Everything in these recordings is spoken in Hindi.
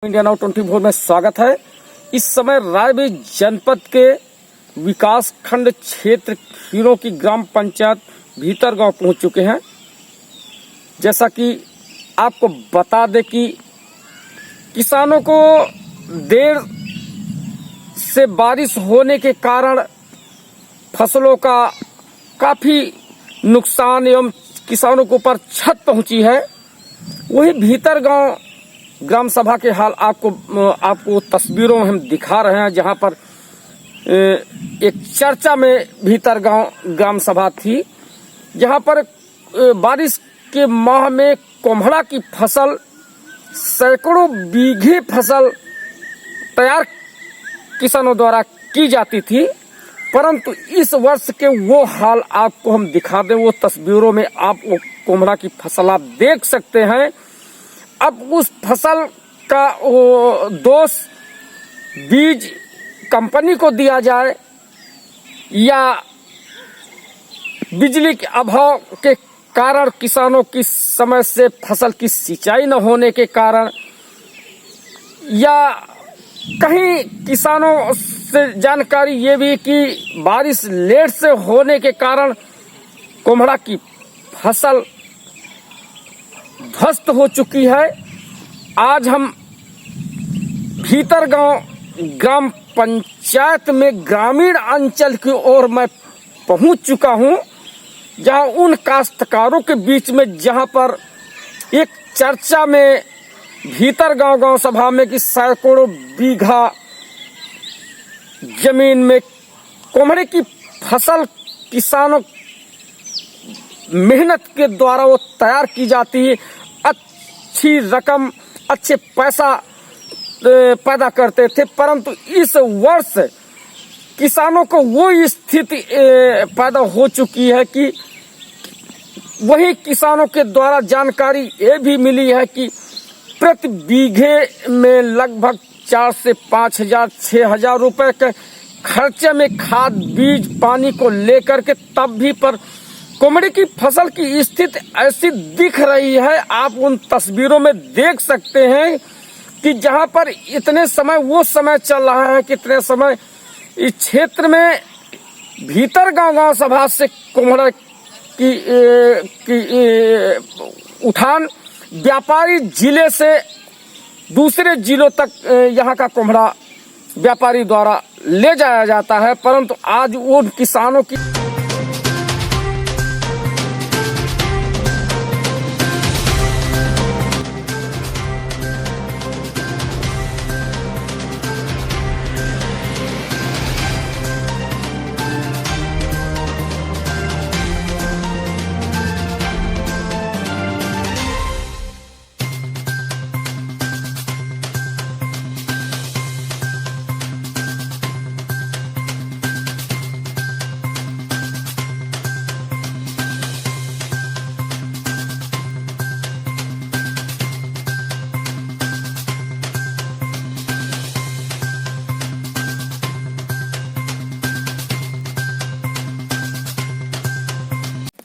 इंडिया नाउ 24 में स्वागत है। इस समय रायबेर जनपद के विकास खंड क्षेत्र खीरों की ग्राम पंचायत भीतरगांव पहुंच चुके हैं। जैसा कि आपको बता दें कि किसानों को देर से बारिश होने के कारण फसलों का काफी नुकसान एवं किसानों के ऊपर क्षति पहुंची है। वही भीतरगांव ग्राम सभा के हाल आपको तस्वीरों में हम दिखा रहे हैं, जहां पर एक चर्चा में भीतरगांव ग्राम सभा थी, जहां पर बारिश के माह में कोम्हड़ा की फसल सैकड़ों बीघे फसल तैयार किसानों द्वारा की जाती थी, परंतु इस वर्ष के वो हाल आपको हम दिखा दें। वो तस्वीरों में आप वो कोम्हड़ा की फसल आप देख सकते हैं। अब उस फसल का वो दोष बीज कंपनी को दिया जाए या बिजली के अभाव के कारण किसानों की समय से फसल की सिंचाई न होने के कारण, या कहीं किसानों से जानकारी ये भी कि बारिश लेट से होने के कारण कोम्हड़ा की फसल ध्वस्त हो चुकी है। आज हम भीतरगांव ग्राम पंचायत में ग्रामीण अंचल की ओर मैं पहुंच चुका हूं, जहां उन काश्तकारों के बीच में, जहां पर एक चर्चा में भीतरगांव गांव सभा में कि सैकड़ों बीघा जमीन में कोम्हड़े की फसल किसानों मेहनत के द्वारा वो तैयार की जाती है, अच्छी रकम अच्छे पैसा पैदा करते थे, परंतु इस वर्ष किसानों को वो स्थिति पैदा हो चुकी है कि वही किसानों के द्वारा जानकारी ये भी मिली है कि प्रति बीघे में लगभग 4 से 5 हजार 6 हजार रुपए के खर्चे में खाद बीज पानी को लेकर के तब भी पर कोम्हड़े की फसल की स्थिति ऐसी दिख रही है। आप उन तस्वीरों में देख सकते हैं कि जहां पर इतने समय वो समय चल रहा है, कितने समय इस क्षेत्र में भीतरगांव गांव सभा से कोम्हड़ा की उठान व्यापारी जिले से दूसरे जिलों तक यहां का कोम्हड़ा व्यापारी द्वारा ले जाया जाता है, परंतु आज उन किसानों की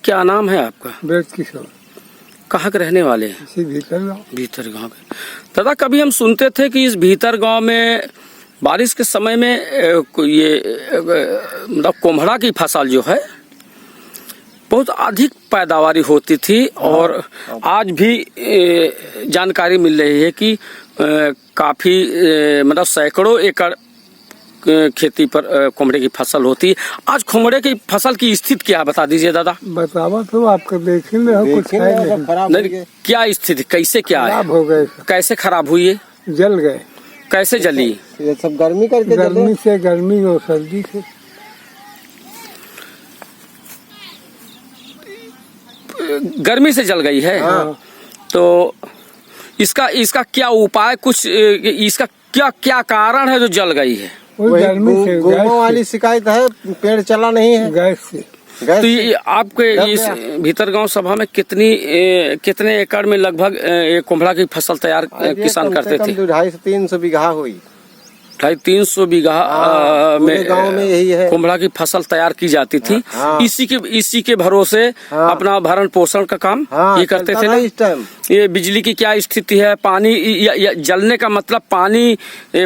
क्या नाम है आपका? ब्रज किशोर। कहाँ के रहने वाले हैं? इसी भीतरगांव। भीतरगांव के। दादा, कभी हम सुनते थे कि इस भीतरगांव में बारिश के समय में ये मतलब कोम्हड़ा की फसल जो है बहुत अधिक पैदावारी होती थी, और आज भी जानकारी मिल रही है कि काफी मतलब सैकड़ों एकड़ खेती पर कोम्हड़े की फसल होती है। आज कोम्हड़े की फसल की स्थिति क्या है, बता दीजिए दादा। बतावा तो आपको देखेंगे कुछ है नहीं, क्या स्थिति कैसे क्या है? खराब हो गए। कैसे खराब हुई है? जल गए। कैसे जली? ये सब गर्मी करके गर्मी और सर्दी से। गर्मी से जल गई है। हाँ। तो इसका क्या उपाय, कुछ इसका क्या कारण है जो जल गई है? गर्मी से गुमों वाली शिकायत है, पेड़ चला नहीं है गैस से। तो ये आपके इस भीतरगांव सभा में कितने एकड़ में लगभग कोम्हड़ा की फसल तैयार किसान करते थे? 250 से 300 बीघा हुई। 250-300 बीघा पूरे गांव में यही है। कुम्हड़ा की फसल तैयार की जाती थी। हाँ। इसी के भरोसे हाँ। अपना भरण पोषण का काम हाँ, ये करते चलता थे था ना। इस टाइम। ये बिजली की क्या स्थिति है, पानी या जलने का मतलब पानी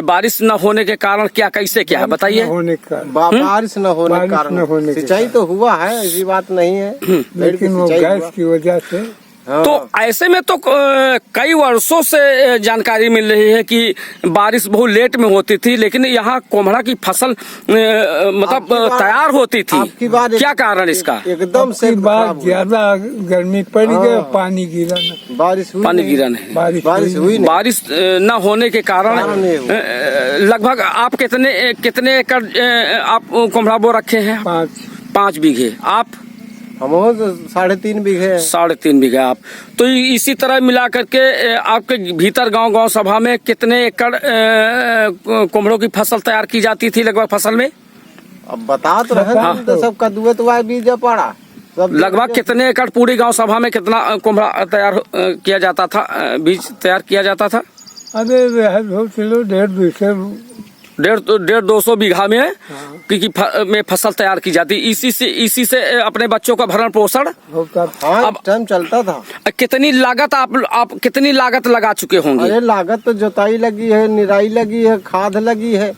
बारिश न होने के कारण क्या कैसे क्या है बताइए। होने का बारिश न होने के बारिश कारण न होने के सिंचाई तो हुआ है, ऐसी बात नहीं है। पेड़ की लेकिन वो सिंचाई गैस हुआ। की वजह से हाँ। तो ऐसे में तो कई वर्षों से जानकारी मिल रही है कि बारिश बहुत लेट में होती थी, लेकिन यहाँ कोम्हड़ा की फसल मतलब तैयार होती थी। आपकी बात क्या कारण इसका? एकदम से की बात खराब हुई। ज्यादा गर्मी पड़ गई, हाँ। पानी गिरा न, बारिश हुई पानी नहीं। गिरा नहीं। बारिश हुई नहीं। बारिश न होने के कारण कारण नहीं हुआ। लगभग आप कितने एकड़ आप कोम्हड़ा बो रखे हैं? 5 बीघे। आप? हम 3.5 बीघे हैं। 3.5 बीघा। आप तो इसी तरह मिला करके आपके भीतर गांव सभा में कितने एकड़ कोम्हड़ों की फसल तैयार की जाती थी लगभग फसल में? अब बता तो रहे हैं, तो सब कद्दुए तो बीज पड़ा सब। लगभग कितने एकड़ पूरी गांव सभा में कितना कोम्हड़ा तैयार किया जाता था, बीज तैयार किया जाता था? अरे चलो 150-200 बीघा में में फसल तैयार की जाती। इसी से अपने बच्चों का भरण पोषण होता। हाँ, अब- टाइम चलता था। कितनी लागत आप कितनी लागत लगा चुके होंगे? अरे लागत तो जोताई लगी है, निराई लगी है, खाद लगी है,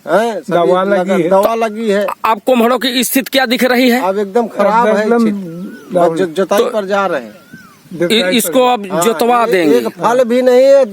सभी दवा लगी है। दवा लगी है। आप कोम्हड़ों की स्थिति क्या दिख रही है? अब एकदम खराब है। एकदम जोताई पर जा रहे हैं। इसको अब जोतवा एक देंगे। फल भी नहीं है।